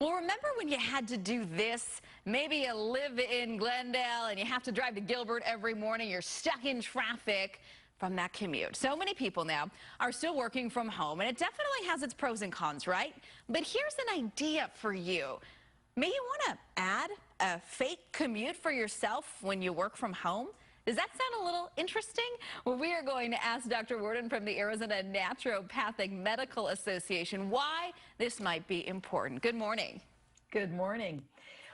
Well, remember when you had to do this? Maybe you live in Glendale and you have to drive to Gilbert every morning. You're stuck in traffic from that commute. So many people now are still working from home, and it definitely has its pros and cons, right? But here's an idea for you. May you want to add a fake commute for yourself when you work from home? Does that sound a little interesting? Well, we are going to ask Dr. Worden from the Arizona Naturopathic Medical Association why this might be important. Good morning. Good morning.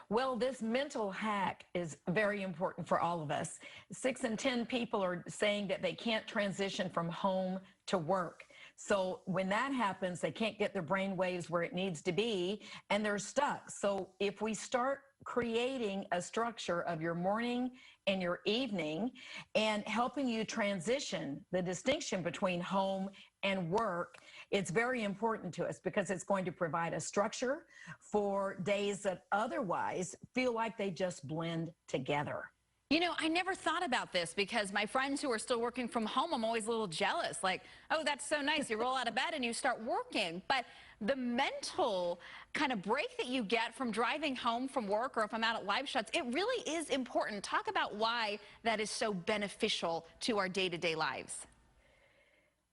Well, this mental hack is very important for all of us. 6 in 10 people are saying that they can't transition from home to work. So when that happens, they can't get their brain waves where it needs to be, and they're stuck. So if we start creating a structure of your morning and your evening and helping you transition the distinction between home and work, it's very important to us because it's going to provide a structure for days that otherwise feel like they just blend together. You know, I never thought about this because my friends who are still working from home, I'm always a little jealous. Like, oh, that's so nice. You roll out of bed and you start working. But the mental kind of break that you get from driving home from work, or if I'm out at live shots, it really is important. Talk about why that is so beneficial to our day-to-day lives.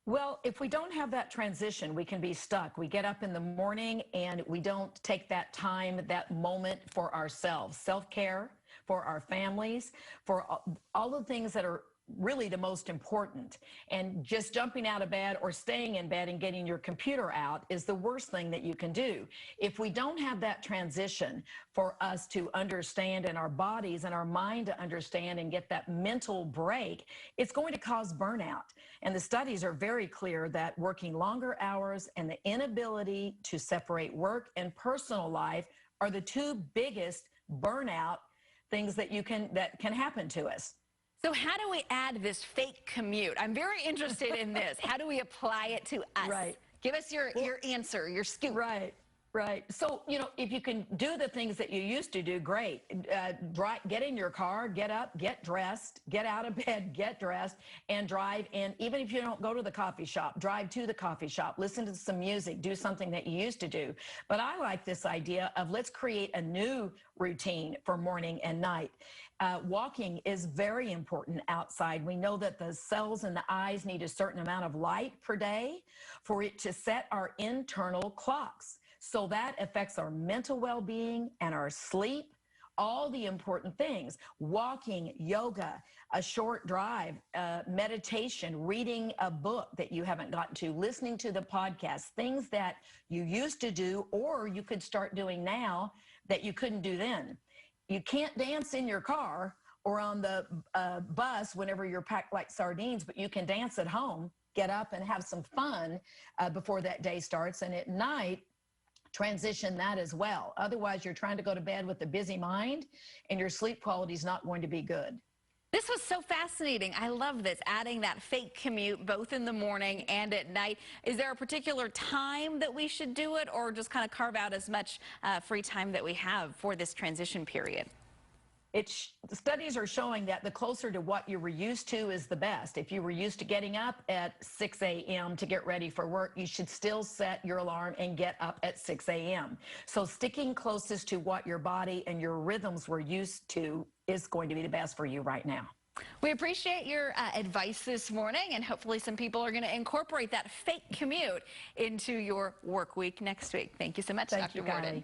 Well, if we don't have that transition, we can be stuck. We get up in the morning and we don't take that time, that moment for ourselves, self-care, for our families, for all the things that are really the most important. And just jumping out of bed or staying in bed and getting your computer out is the worst thing that you can do. If we don't have that transition for us to understand, and our bodies and our mind to understand and get that mental break, it's going to cause burnout. And the studies are very clear that working longer hours and the inability to separate work and personal life are the two biggest burnout things that can happen to us. So how do we add this fake commute? I'm very interested in this. How do we apply it to us? Right. Give us your answer, your scoop. Right. Right. So, you know, if you can do the things that you used to do, great. Get in your car, get up, get dressed, get out of bed, get dressed, and drive. And even if you don't go to the coffee shop, drive to the coffee shop, listen to some music, do something that you used to do. But I like this idea of let's create a new routine for morning and night. Walking is very important outside. We know that the cells in the eyes need a certain amount of light per day for it to set our internal clocks. So that affects our mental well-being and our sleep, all the important things. Walking, yoga, a short drive, meditation, reading a book that you haven't gotten to, listening to the podcast, things that you used to do or you could start doing now that you couldn't do then. You can't dance in your car or on the bus whenever you're packed like sardines, but you can dance at home, get up and have some fun before that day starts. And at night, transition that as well. Otherwise, you're trying to go to bed with a busy mind and your sleep quality is not going to be good. This was so fascinating. I love this, adding that fake commute both in the morning and at night. Is there a particular time that we should do it, or just kind of carve out as much free time that we have for this transition period? Studies are showing that the closer to what you were used to is the best. If you were used to getting up at 6 a.m. to get ready for work, you should still set your alarm and get up at 6 a.m. So sticking closest to what your body and your rhythms were used to is going to be the best for you right now. We appreciate your advice this morning, and hopefully some people are going to incorporate that fake commute into your work week next week. Thank you so much, Dr. Worden.